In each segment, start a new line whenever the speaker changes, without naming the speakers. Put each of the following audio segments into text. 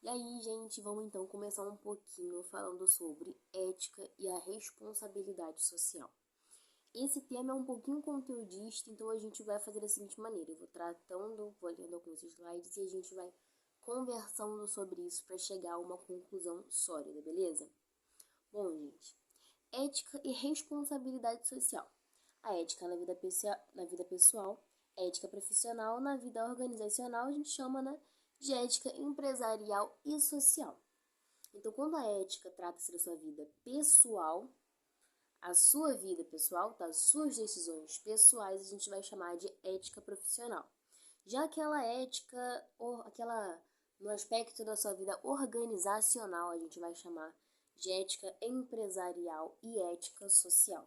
E aí, gente, vamos então começar um pouquinho falando sobre ética e a responsabilidade social. Esse tema é um pouquinho conteudista, então a gente vai fazer da seguinte maneira: eu vou lendo alguns slides e a gente vai conversando sobre isso para chegar a uma conclusão sólida, beleza? Bom, gente, ética e responsabilidade social. A ética na vida pessoal, ética profissional, na vida organizacional, a gente chama, né, de ética empresarial e social. Então, quando a ética trata-se da sua vida pessoal, a sua vida pessoal, tá? As suas decisões pessoais, a gente vai chamar de ética profissional. Já aquela ética, no aspecto da sua vida organizacional, a gente vai chamar de ética empresarial e ética social.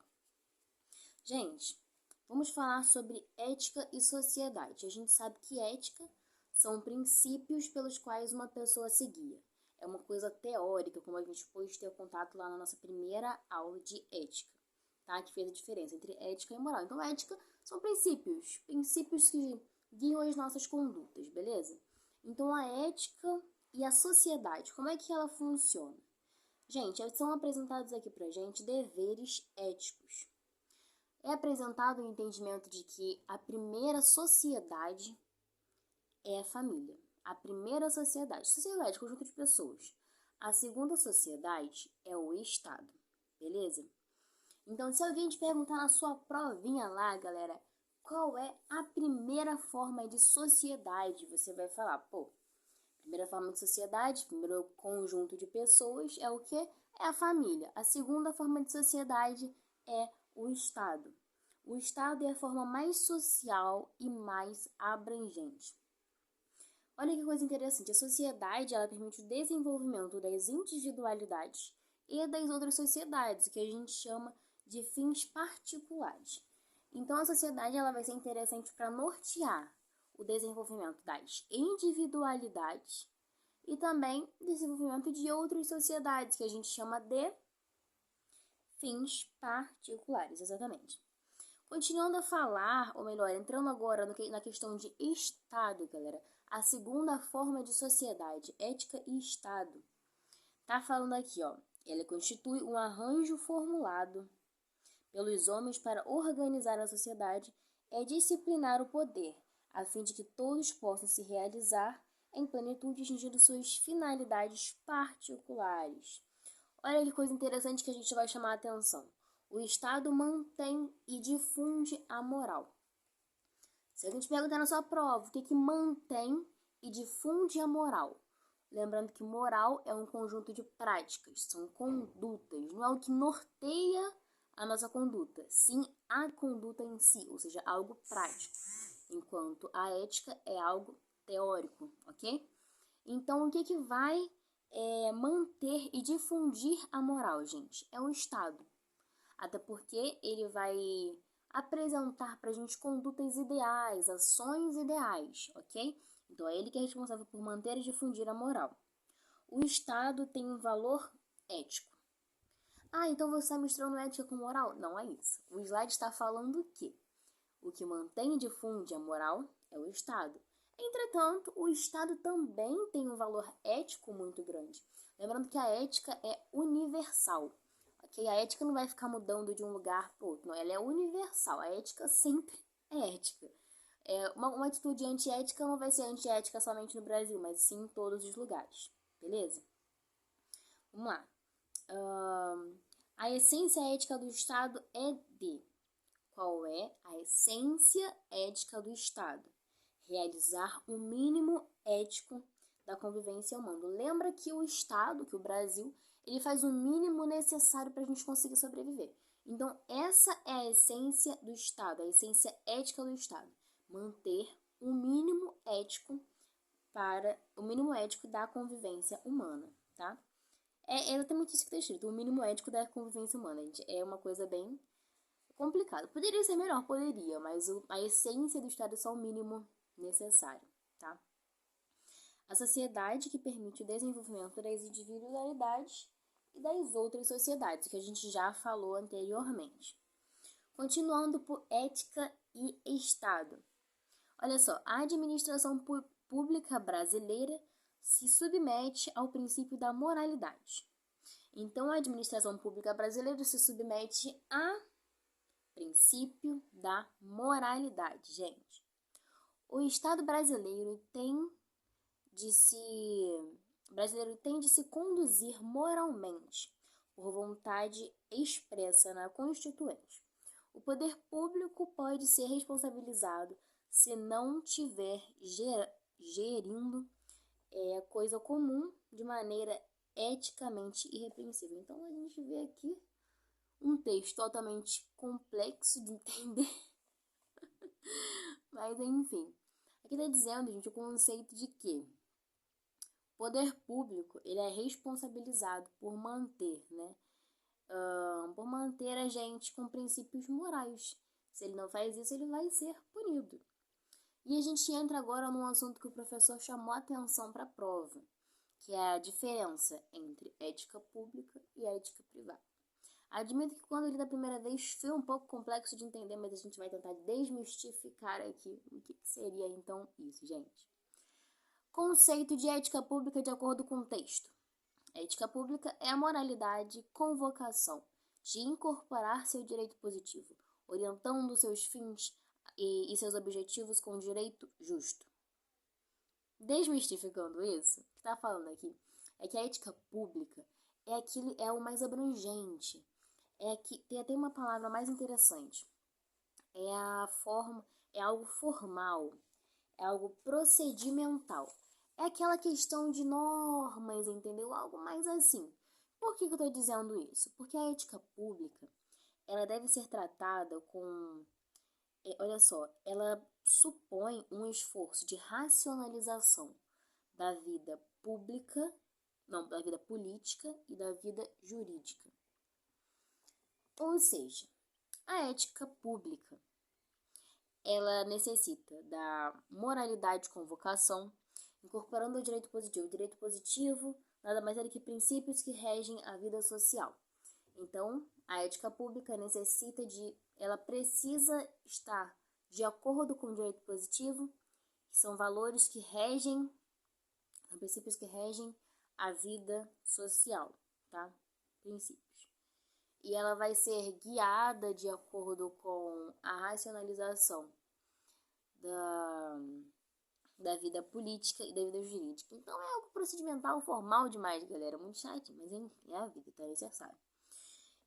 Gente, vamos falar sobre ética e sociedade. A gente sabe que ética são princípios pelos quais uma pessoa se guia. É uma coisa teórica, como a gente pôde ter contato lá na nossa primeira aula de ética, tá? Que fez a diferença entre ética e moral. Então, ética são princípios que guiam as nossas condutas, beleza? Então, a ética e a sociedade, como é que ela funciona? Gente, são apresentados aqui pra gente deveres éticos. É apresentado o entendimento de que a primeira sociedade é a família. A primeira sociedade, conjunto de pessoas. A segunda sociedade é o Estado, beleza? Então, se alguém te perguntar na sua provinha lá, galera, qual é a primeira forma de sociedade, você vai falar, pô, primeira forma de sociedade, primeiro conjunto de pessoas é o quê? É a família. A segunda forma de sociedade é o Estado. O Estado é a forma mais social e mais abrangente. Olha que coisa interessante, a sociedade ela permite o desenvolvimento das individualidades e das outras sociedades, o que a gente chama de fins particulares. Então, a sociedade ela vai ser interessante para nortear o desenvolvimento das individualidades e também o desenvolvimento de outras sociedades, que a gente chama de fins particulares, exatamente. Continuando a falar, ou melhor, entrando agora na questão de Estado, galera, a segunda forma de sociedade, ética e Estado. Tá falando aqui, ó, ela constitui um arranjo formulado pelos homens para organizar a sociedade e disciplinar o poder, a fim de que todos possam se realizar em plenitude atingindo suas finalidades particulares. Olha que coisa interessante que a gente vai chamar a atenção. O Estado mantém e difunde a moral. Se a gente perguntar na sua prova o que mantém e difunde a moral, lembrando que moral é um conjunto de práticas, são condutas, não é o que norteia a nossa conduta, sim a conduta em si, ou seja, algo prático, enquanto a ética é algo teórico, ok? Então, o que vai manter e difundir a moral, gente? É o Estado. Até porque ele vai apresentar pra gente condutas ideais, ações ideais, ok? Então, é ele que é responsável por manter e difundir a moral. O Estado tem um valor ético. Ah, então você está misturando ética com moral? Não é isso. O slide está falando que o que mantém e difunde a moral é o Estado. Entretanto, o Estado também tem um valor ético muito grande. Lembrando que a ética é universal. Okay? A ética não vai ficar mudando de um lugar para outro. Não, ela é universal. A ética sempre é ética. Uma atitude antiética não vai ser antiética somente no Brasil, mas sim em todos os lugares. Beleza? Vamos lá. A essência ética do Estado é de... Qual é a essência ética do Estado? Realizar o mínimo ético da convivência humana. Lembra que o Estado, que o Brasil, ele faz o mínimo necessário para a gente conseguir sobreviver. Então, essa é a essência do Estado, a essência ética do Estado. Manter o mínimo ético da convivência humana, tá? É exatamente isso que está escrito, o mínimo ético da convivência humana, gente. É uma coisa bem complicada. Poderia ser melhor, poderia, mas a essência do Estado é só o mínimo necessário, tá? A sociedade que permite o desenvolvimento das individualidades e das outras sociedades, que a gente já falou anteriormente. Continuando por ética e Estado. Olha só, a administração pública brasileira se submete ao princípio da moralidade. Então, a administração pública brasileira se submete a princípio da moralidade, gente. O Estado brasileiro tem de se conduzir moralmente por vontade expressa na Constituinte. O poder público pode ser responsabilizado se não tiver gerindo coisa comum de maneira eticamente irrepreensível. Então, a gente vê aqui um texto totalmente complexo de entender, mas enfim. Aqui está dizendo, gente, o conceito de que o poder público ele é responsabilizado por manter, a gente com princípios morais. Se ele não faz isso, ele vai ser punido. E a gente entra agora num assunto que o professor chamou a atenção para a prova, que é a diferença entre ética pública e ética privada. Admito que quando eu li da primeira vez foi um pouco complexo de entender, mas a gente vai tentar desmistificar aqui o que seria então isso, gente. Conceito de ética pública de acordo com o texto. Ética pública é a moralidade com vocação de incorporar seu direito positivo, orientando seus fins e seus objetivos com direito justo. Desmistificando isso, o que está falando aqui é que a ética pública é o mais abrangente. Tem até uma palavra mais interessante. É algo formal, é algo procedimental. É aquela questão de normas, entendeu? Algo mais assim. Por que eu estou dizendo isso? Porque a ética pública, ela deve ser tratada com... olha só, ela supõe um esforço de racionalização da vida pública, da vida política e da vida jurídica. Ou seja, a ética pública, ela necessita da moralidade com vocação, incorporando o direito positivo. O direito positivo nada mais é do que princípios que regem a vida social. Então, a ética pública ela precisa estar de acordo com o direito positivo, que são valores que regem, são princípios que regem a vida social, tá? Princípios. E ela vai ser guiada de acordo com a racionalização da vida política e da vida jurídica. Então é algo procedimental, formal demais, galera. Muito chato, mas é a vida, tá necessário.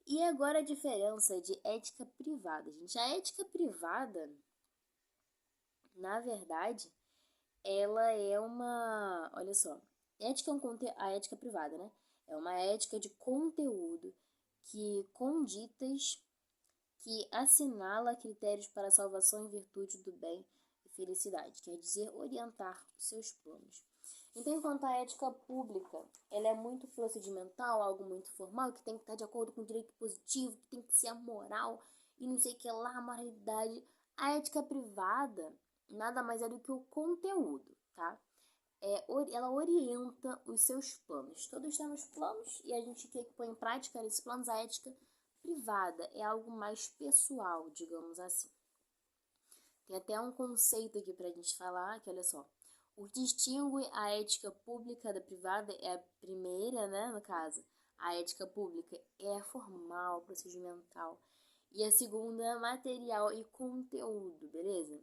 E agora a diferença de ética privada, gente. A ética privada, na verdade, ela é uma... Olha só. A ética privada, né? É uma ética de conteúdo que assinala critérios para a salvação em virtude do bem e felicidade, quer dizer, orientar os seus planos. Então, enquanto a ética pública, ela é muito procedimental, algo muito formal, que tem que estar de acordo com o direito positivo, que tem que ser a moral e não sei o que lá, a moralidade. A ética privada nada mais é do que o conteúdo, tá? Ela orienta os seus planos. Todos temos planos e a gente quer que põe em prática esses planos. A ética privada é algo mais pessoal, digamos assim. Tem até um conceito aqui pra gente falar, que olha só. O que distingue a ética pública da privada é a primeira, né, no caso. A ética pública é formal, procedimental. E a segunda, material e conteúdo, beleza?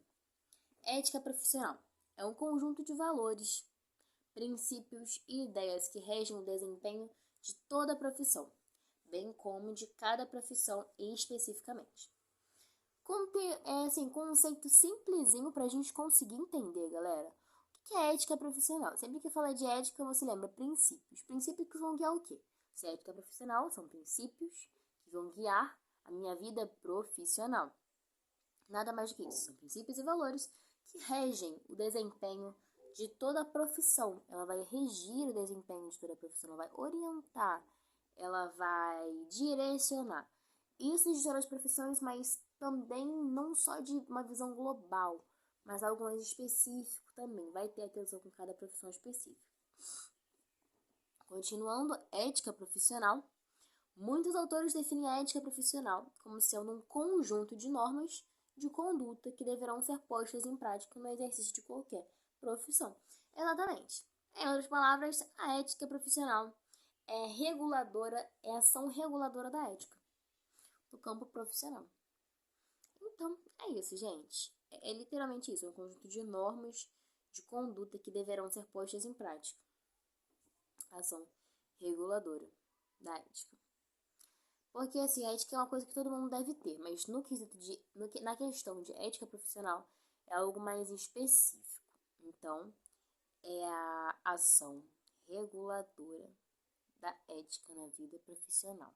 Ética profissional é um conjunto de valores, princípios e ideias que regem o desempenho de toda a profissão, bem como de cada profissão especificamente. Conceito simplesinho pra gente conseguir entender, galera. O que é ética profissional? Sempre que fala de ética, você lembra princípios. Princípios que vão guiar o quê? Se é ética profissional, são princípios que vão guiar a minha vida profissional. Nada mais do que isso. São princípios e valores que regem o desempenho de toda a profissão. Ela vai regir o desempenho de toda a profissão. Ela vai orientar. Ela vai direcionar. Isso de todas as profissões, mas também não só de uma visão global, mas algo mais específico também. Vai ter atenção com cada profissão específica. Continuando, ética profissional. Muitos autores definem a ética profissional como sendo um conjunto de normas de conduta que deverão ser postas em prática no exercício de qualquer profissão. Exatamente. Em outras palavras, a ética profissional é reguladora, é a ação reguladora da ética no campo profissional. Então, é isso, gente. É literalmente isso, um conjunto de normas de conduta que deverão ser postas em prática. Ação reguladora da ética. Porque, assim, a ética é uma coisa que todo mundo deve ter, mas na questão de ética profissional é algo mais específico. Então, é a ação reguladora da ética na vida profissional.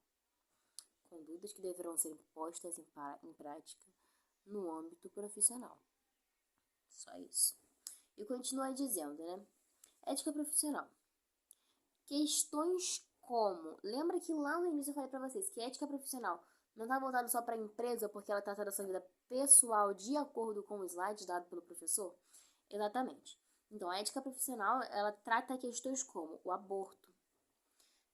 Condutas que deverão ser postas em prática no âmbito profissional. Só isso. E continua dizendo, né? Ética profissional. Questões como... Lembra que lá no início eu falei pra vocês que ética profissional não está voltada só para a empresa porque ela trata da sua vida pessoal de acordo com o slide dado pelo professor? Exatamente. Então, a ética profissional, ela trata questões como o aborto.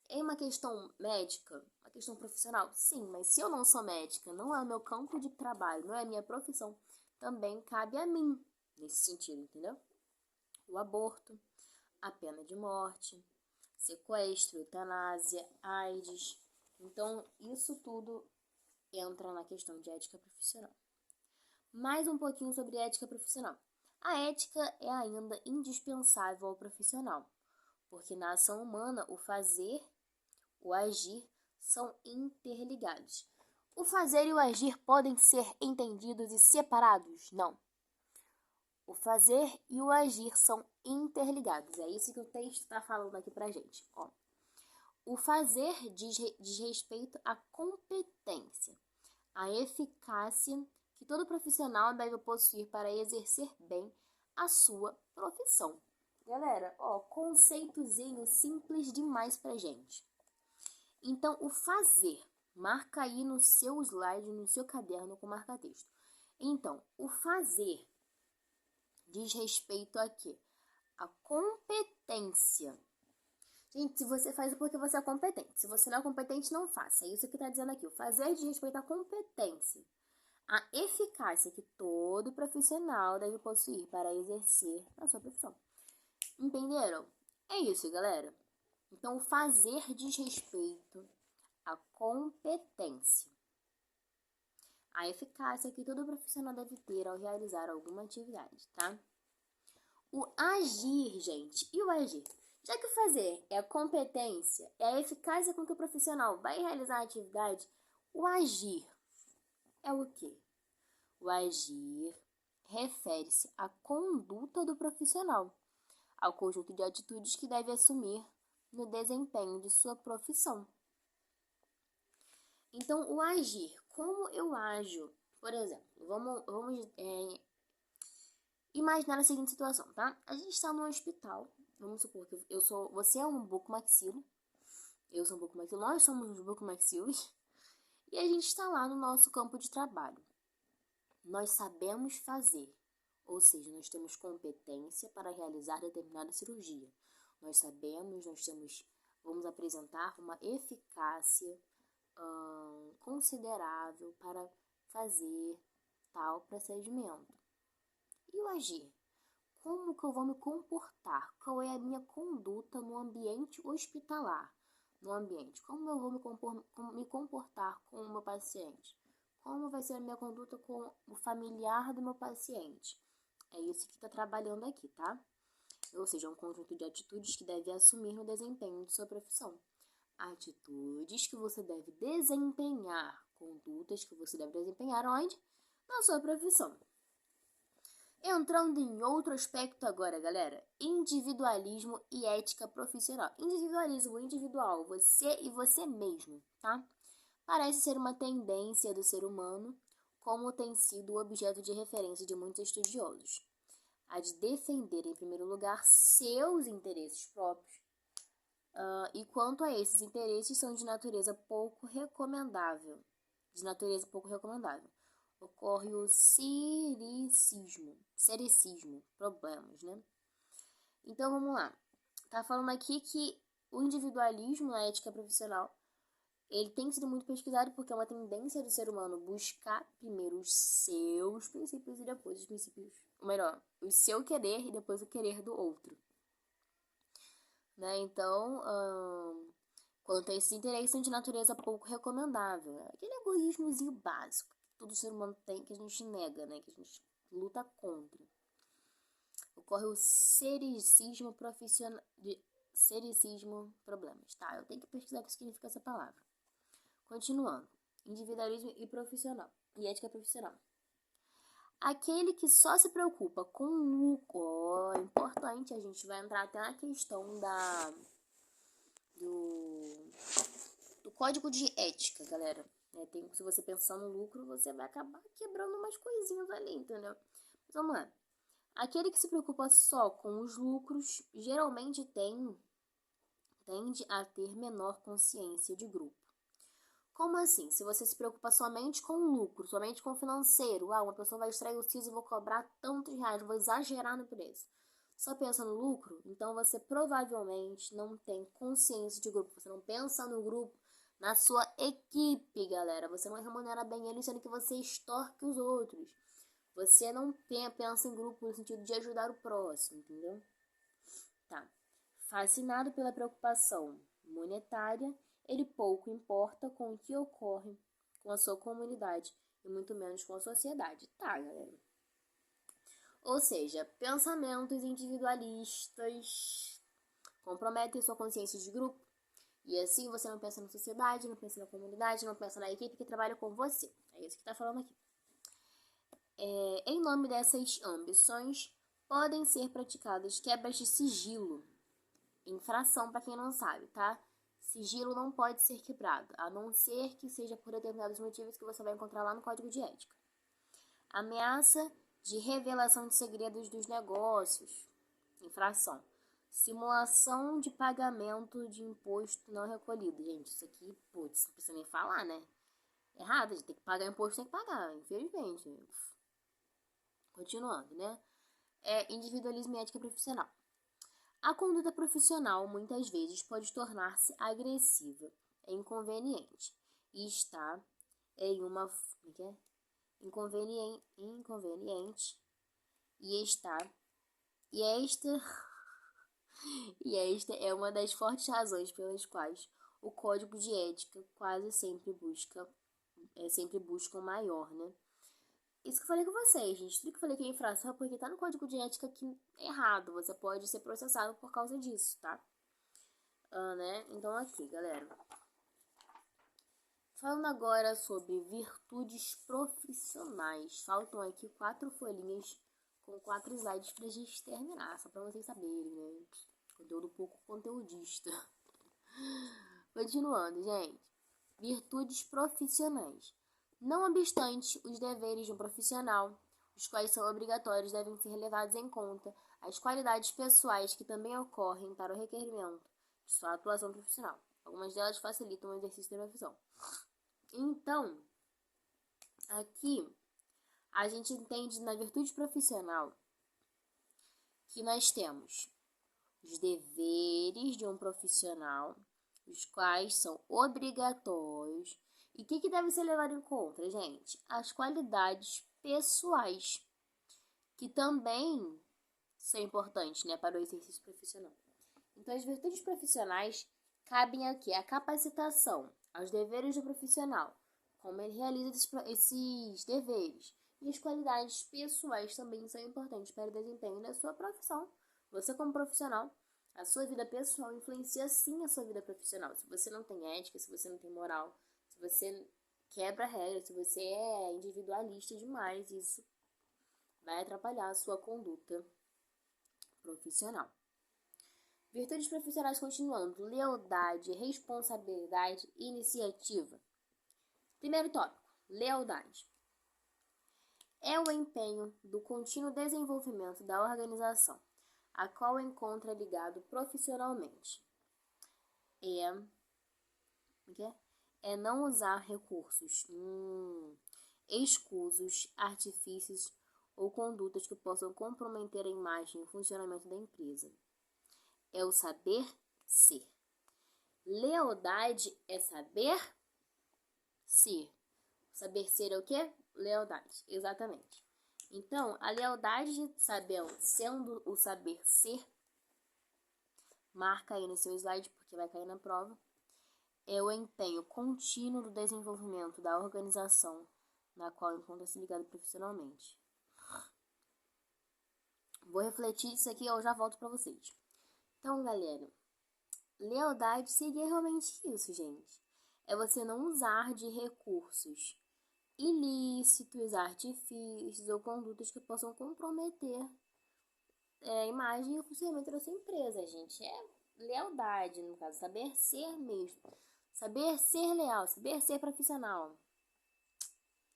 É uma questão médica, uma questão profissional? Sim, mas se eu não sou médica, não é o meu campo de trabalho, não é a minha profissão, também cabe a mim nesse sentido, entendeu? O aborto, a pena de morte, sequestro, eutanásia, AIDS. Então, isso tudo entra na questão de ética profissional. Mais um pouquinho sobre ética profissional. A ética é ainda indispensável ao profissional, porque na ação humana o fazer, o agir são interligados. O fazer e o agir podem ser entendidos e separados? Não. O fazer e o agir são interligados. É isso que o texto está falando aqui pra gente. Ó. O fazer diz respeito à competência, à eficácia que todo profissional deve possuir para exercer bem a sua profissão. Galera, ó, conceitozinho simples demais pra gente. Então, o fazer, marca aí no seu slide, no seu caderno com marca-texto. Então, o fazer diz respeito a quê? A competência. Gente, se você faz é porque você é competente. Se você não é competente, não faça. É isso que está dizendo aqui. O fazer diz respeito à competência. A eficácia que todo profissional deve possuir para exercer a sua profissão. Entenderam? É isso, galera. Então, o fazer diz respeito à competência. A eficácia que todo profissional deve ter ao realizar alguma atividade, tá? O agir, gente. E o agir? Já que o fazer é a competência, é a eficácia com que o profissional vai realizar a atividade, o agir é o quê? O agir refere-se à conduta do profissional, ao conjunto de atitudes que deve assumir no desempenho de sua profissão. Então, o agir, como eu ajo? Por exemplo, vamos imaginar a seguinte situação, tá? A gente está no hospital, vamos supor que você é um bucomaxilo, eu sou um bucomaxilo, nós somos uns bucomaxilos, e a gente está lá no nosso campo de trabalho. Nós sabemos fazer, ou seja, nós temos competência para realizar determinada cirurgia. Nós sabemos, vamos apresentar uma eficácia considerável para fazer tal procedimento. E o agir? Como que eu vou me comportar? Qual é a minha conduta no ambiente hospitalar? No ambiente, como eu vou me comportar com o meu paciente? Como vai ser a minha conduta com o familiar do meu paciente? É isso que está trabalhando aqui, tá? Ou seja, um conjunto de atitudes que deve assumir no desempenho de sua profissão. Atitudes que você deve desempenhar, condutas que você deve desempenhar onde? Na sua profissão. Entrando em outro aspecto agora, galera, individualismo e ética profissional. Individualismo individual, você e você mesmo, tá? Parece ser uma tendência do ser humano, como tem sido o objeto de referência de muitos estudiosos. A de defender, em primeiro lugar, seus interesses próprios. E quanto a esses interesses, são de natureza pouco recomendável. Ocorre o cerecismo, problemas, né? Então, vamos lá. Tá falando aqui que o individualismo na ética profissional, ele tem sido muito pesquisado porque é uma tendência do ser humano buscar primeiro os seus princípios e depois os seu querer e depois o querer do outro. né? Então, quanto a esses interesses são de natureza pouco recomendável. É aquele egoísmozinho básico que todo ser humano tem, que a gente nega, né? Que a gente luta contra. Ocorre o sericismo profissional. Sericismo problemas. Tá, eu tenho que pesquisar o que significa essa palavra. Continuando. Individualismo e profissional. E ética profissional. Aquele que só se preocupa com lucro. É importante, a gente vai entrar até na questão do código de ética, galera. Se você pensar no lucro, você vai acabar quebrando umas coisinhas ali, entendeu? Mas vamos lá. Aquele que se preocupa só com os lucros geralmente tende a ter menor consciência de grupo. Como assim? Se você se preocupa somente com o lucro, somente com o financeiro, uma pessoa vai extrair o siso e vou cobrar tantos reais, vou exagerar no preço. Só pensa no lucro, então você provavelmente não tem consciência de grupo. Você não pensa no grupo, na sua equipe, galera. Você não remunera bem ele, sendo que você extorque os outros. Você não pensa em grupo no sentido de ajudar o próximo, entendeu? Tá. Fascinado pela preocupação monetária, ele pouco importa com o que ocorre com a sua comunidade e muito menos com a sociedade. Tá, galera? Ou seja, pensamentos individualistas comprometem sua consciência de grupo e assim você não pensa na sociedade, não pensa na comunidade, não pensa na equipe que trabalha com você. É isso que tá falando aqui. Em nome dessas ambições, podem ser praticadas quebras de sigilo. Infração, para quem não sabe, tá? Sigilo não pode ser quebrado, a não ser que seja por determinados motivos que você vai encontrar lá no Código de Ética. Ameaça de revelação de segredos dos negócios. Infração. Simulação de pagamento de imposto não recolhido. Gente, isso aqui, putz, não precisa nem falar, né? Errado, a gente tem que pagar imposto, tem que pagar, infelizmente. Continuando, né? Individualismo e ética profissional. A conduta profissional muitas vezes pode tornar-se agressiva, inconveniente e está em uma inconveniente e está e esta é uma das fortes razões pelas quais o código de ética quase sempre busca o maior, né? Isso que eu falei com vocês, gente. Tudo que eu falei que é infração é porque tá no código de ética que é errado. Você pode ser processado por causa disso, tá? Né? Então aqui, galera. Falando agora sobre virtudes profissionais. Faltam aqui 4 folhinhas com 4 slides pra gente terminar. Só pra vocês saberem, né? Conteúdo pouco conteudista. Continuando, gente. Virtudes profissionais. Não obstante os deveres de um profissional, os quais são obrigatórios, devem ser levados em conta as qualidades pessoais que também ocorrem para o requerimento de sua atuação profissional. Algumas delas facilitam o exercício da profissão. Então, aqui a gente entende na virtude profissional que nós temos os deveres de um profissional, os quais são obrigatórios. E o que deve ser levado em conta, gente? As qualidades pessoais, que também são importantes, né, para o exercício profissional. Então, as virtudes profissionais cabem aqui a capacitação aos deveres do profissional, como ele realiza esses deveres. E as qualidades pessoais também são importantes para o desempenho da sua profissão. Você, como profissional, a sua vida pessoal influencia sim a sua vida profissional. Se você não tem ética, se você não tem moral, se você quebra regras, se você é individualista demais, isso vai atrapalhar a sua conduta profissional. Virtudes profissionais continuando. Lealdade, responsabilidade e iniciativa. Primeiro tópico, lealdade. É o empenho do contínuo desenvolvimento da organização, a qual encontra ligado profissionalmente. É não usar recursos escusos, artifícios ou condutas que possam comprometer a imagem e o funcionamento da empresa. É o saber ser. Lealdade é saber ser. Saber ser é o quê? Lealdade, exatamente. Então, a lealdade, sendo o saber ser, marca aí no seu slide, porque vai cair na prova, é o empenho contínuo do desenvolvimento da organização na qual encontra-se ligado profissionalmente. Vou refletir isso aqui e eu já volto para vocês. Então, galera, lealdade seria realmente isso, gente. É você não usar de recursos ilícitos, artifícios ou condutas que possam comprometer a imagem e o funcionamento da sua empresa, gente. É lealdade, no caso, saber ser mesmo. Saber ser leal, saber ser profissional.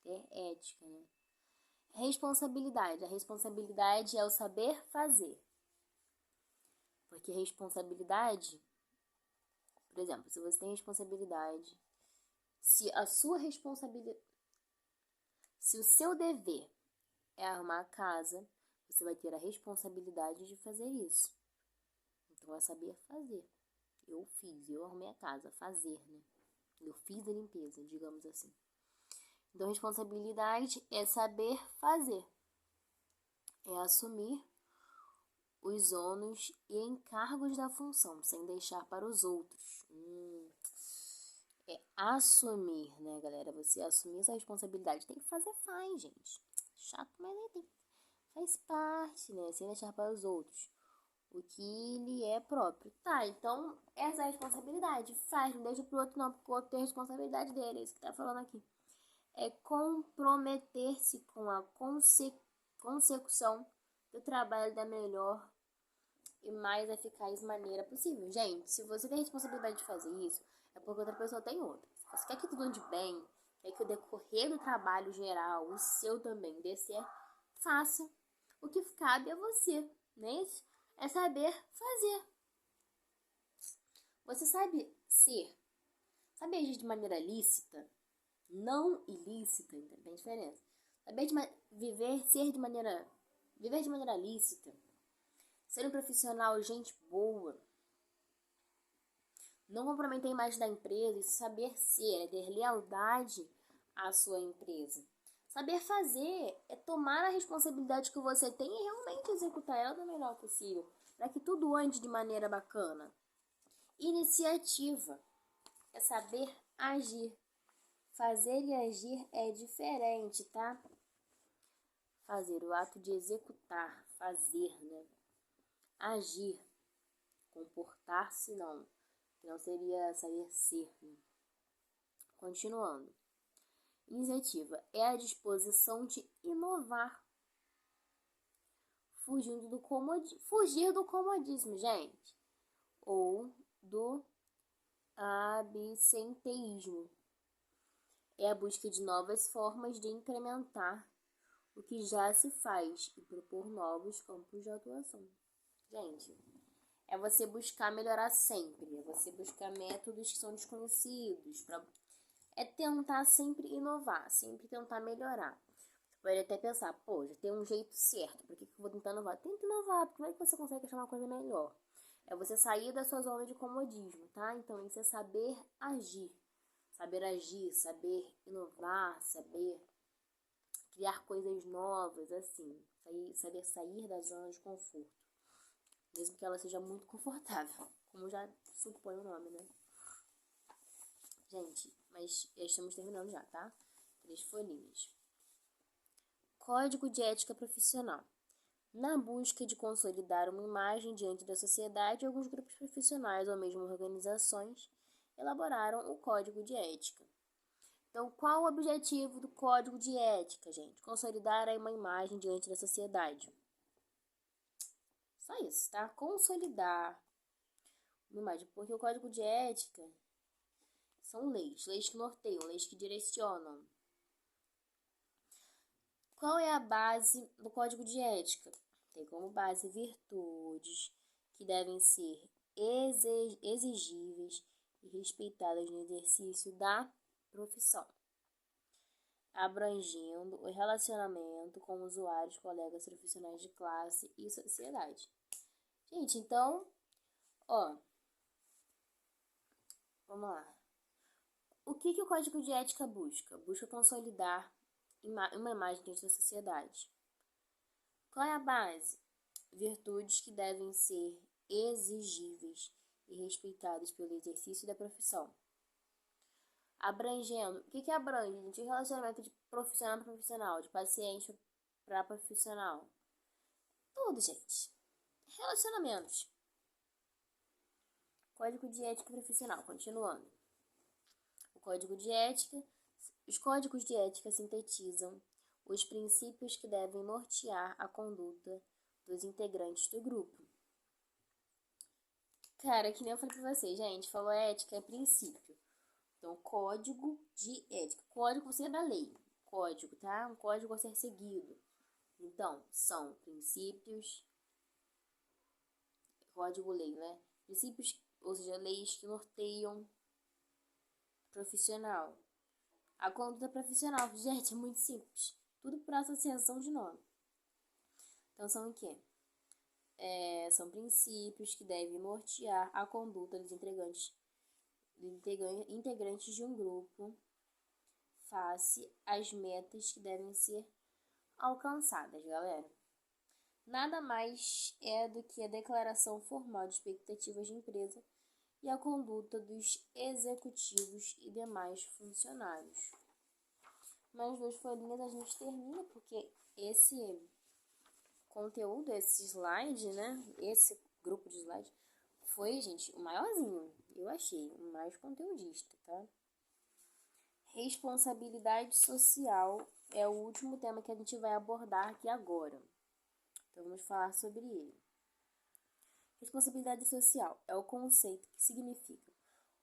Ter ética, né? Responsabilidade. A responsabilidade é o saber fazer. Porque responsabilidade, por exemplo, se você tem responsabilidade, se a sua responsabilidade, se o seu dever é arrumar a casa, você vai ter a responsabilidade de fazer isso. Então é saber fazer. Eu arrumei a casa, fazer, né? Eu fiz a limpeza, digamos assim. Então, responsabilidade é saber fazer. É assumir os ônus e encargos da função, sem deixar para os outros. É assumir, né, galera? Você assumir essa responsabilidade. Tem que fazer, faz, gente. Chato, mas nem tem. Faz parte, né? Sem deixar para os outros o que lhe é próprio. Tá, então essa é a responsabilidade. Faz, não deixa pro outro não, porque o outro tem a responsabilidade dele. É isso que tá falando aqui. É comprometer-se com a consecução do trabalho da melhor e mais eficaz maneira possível. Gente, se você tem a responsabilidade de fazer isso, é porque outra pessoa tem outra. Se você quer que tudo ande bem, quer que o decorrer do trabalho geral, o seu também dê certo, faça. O que cabe a você, não é isso? É saber fazer. Você sabe agir de maneira lícita, não ilícita, tem diferença. Saber viver de maneira lícita, ser um profissional, gente boa, não comprometer a imagem da empresa, isso saber ser, é ter lealdade à sua empresa. Saber fazer é tomar a responsabilidade que você tem e realmente executar ela da melhor possível, para que tudo ande de maneira bacana. Iniciativa é saber agir. Fazer e agir é diferente, tá? Fazer, o ato de executar, fazer, né? Agir, comportar-se não, que não seria saber ser, né? Continuando. Iniciativa é a disposição de inovar. Fugir do comodismo, gente. Ou do absenteísmo. É a busca de novas formas de incrementar o que já se faz e propor novos campos de atuação. Gente, é você buscar melhorar sempre. É você buscar métodos que são desconhecidos. É tentar sempre inovar, sempre tentar melhorar. Pode até pensar, pô, já tem um jeito certo, por que eu vou tentar inovar? Tenta inovar, porque vai que você consegue achar uma coisa melhor. É você sair da sua zona de comodismo, tá? Então, isso é saber agir. Saber agir, saber inovar, saber criar coisas novas, assim. Saber sair da zona de conforto. Mesmo que ela seja muito confortável, como já supõe o nome, né? Gente, mas estamos terminando já, tá? 3 folhinhas. Código de ética profissional. Na busca de consolidar uma imagem diante da sociedade, alguns grupos profissionais ou mesmo organizações elaboraram o Código de Ética. Então, qual o objetivo do Código de Ética, gente? Consolidar uma imagem diante da sociedade. Só isso, tá? Consolidar uma imagem, porque o Código de Ética são leis que norteiam, leis que direcionam. Qual é a base do Código de Ética? Tem como base virtudes que devem ser exigíveis e respeitadas no exercício da profissão, abrangendo o relacionamento com usuários, colegas, profissionais de classe e sociedade. Gente, então, vamos lá. O que o Código de Ética busca? Busca consolidar uma imagem diante da sociedade. Qual é a base? Virtudes que devem ser exigíveis e respeitados pelo exercício da profissão. Abrangendo, o que abrange, gente? O relacionamento de profissional para profissional, de paciente para profissional. Tudo, gente. Relacionamentos. Código de ética profissional, continuando. O código de ética, os códigos de ética sintetizam os princípios que devem nortear a conduta dos integrantes do grupo. Cara, que nem eu falei pra vocês, gente, falou ética é princípio. Então, código de ética. Código você é da lei. Código, tá? Um código a ser seguido. Então, são princípios, código-lei, né? Princípios, ou seja, leis que norteiam profissional. A conduta profissional, gente, é muito simples. Tudo por associação de nome. Então, são o quê? São princípios que devem nortear a conduta dos integrantes de um grupo face às metas que devem ser alcançadas, galera. Nada mais é do que a declaração formal de expectativas de empresa e a conduta dos executivos e demais funcionários. Mais 2 folhinhas a gente termina, porque esse conteúdo, esse slide, né? Esse grupo de slides foi, gente, o maiorzinho. Eu achei, o mais conteudista, tá? Responsabilidade social é o último tema que a gente vai abordar aqui agora. Então, vamos falar sobre ele. Responsabilidade social é o conceito que significa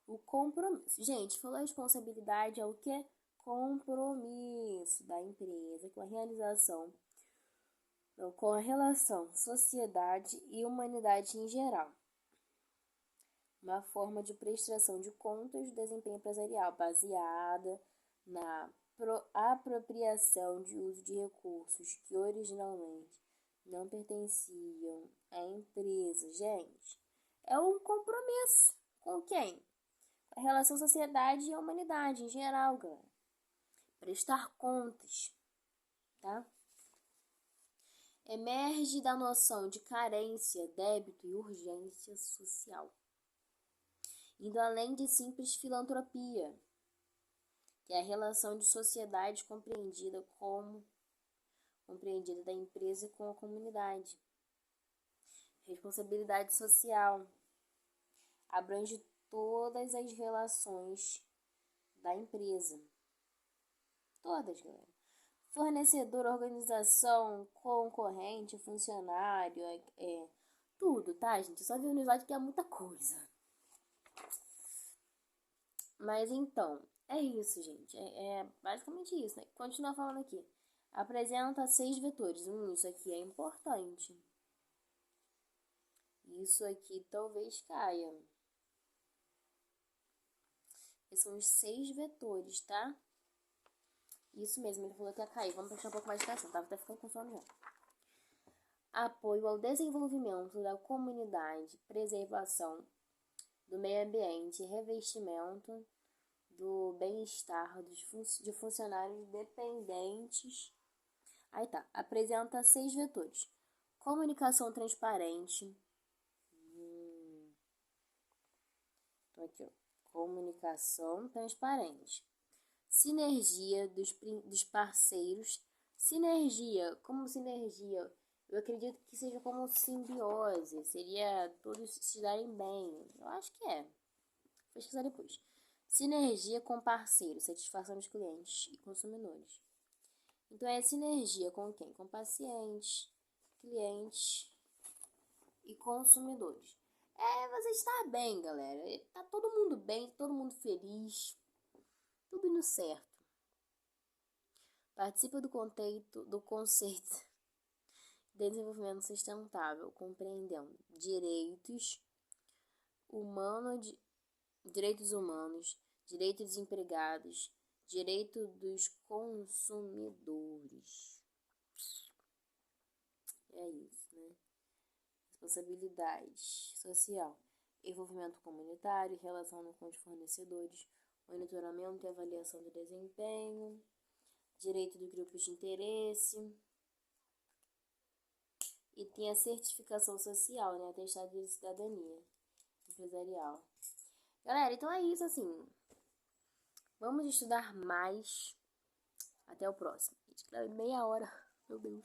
o compromisso. Gente, falou responsabilidade é o que? Compromisso da empresa com a realização, com a relação sociedade e humanidade em geral. Uma forma de prestação de contas do desempenho empresarial baseada na apropriação de uso de recursos que originalmente não pertenciam à empresa. Gente, é um compromisso com quem? A relação sociedade e a humanidade em geral, galera. Prestar contas, tá? Emerge da noção de carência, débito e urgência social, indo além de simples filantropia, que é a relação de sociedade compreendida da empresa com a comunidade. Responsabilidade social abrange todas as relações da empresa. Todas, galera. Fornecedor, organização, concorrente, funcionário, tudo, tá, gente? Só vi no slide que é muita coisa. Mas então, é isso, gente. É basicamente isso, né? Continuar falando aqui. Apresenta 6 vetores. Isso aqui é importante. Isso aqui talvez caia. Esses são os 6 vetores, tá? Isso mesmo, ele falou que ia cair. Vamos prestar um pouco mais de atenção. Tava até ficando com sono já. Apoio ao desenvolvimento da comunidade, preservação do meio ambiente, revestimento do bem-estar de funcionários dependentes. Aí tá, apresenta 6 vetores. Comunicação transparente. Então aqui, ó. Comunicação transparente. Sinergia dos parceiros. Sinergia, como sinergia? Eu acredito que seja como simbiose. Seria todos se darem bem. Eu acho que é. Vou pesquisar depois. Sinergia com parceiros, satisfação dos clientes e consumidores. Então, é sinergia com quem? Com pacientes, clientes e consumidores. Você estar bem, galera. Tá todo mundo bem, todo mundo feliz. Tudo indo certo. Participa do conceito de desenvolvimento sustentável, compreendendo direitos humanos, direitos dos empregados, direito dos consumidores. É isso, né? Responsabilidade social, envolvimento comunitário, relação com os fornecedores, monitoramento e avaliação do desempenho, direito dos grupos de interesse, E tem a certificação social, né? Atestado de cidadania empresarial. Galera, então é isso, assim. Vamos estudar mais. Até o próximo. Gente, meia hora. Meu Deus.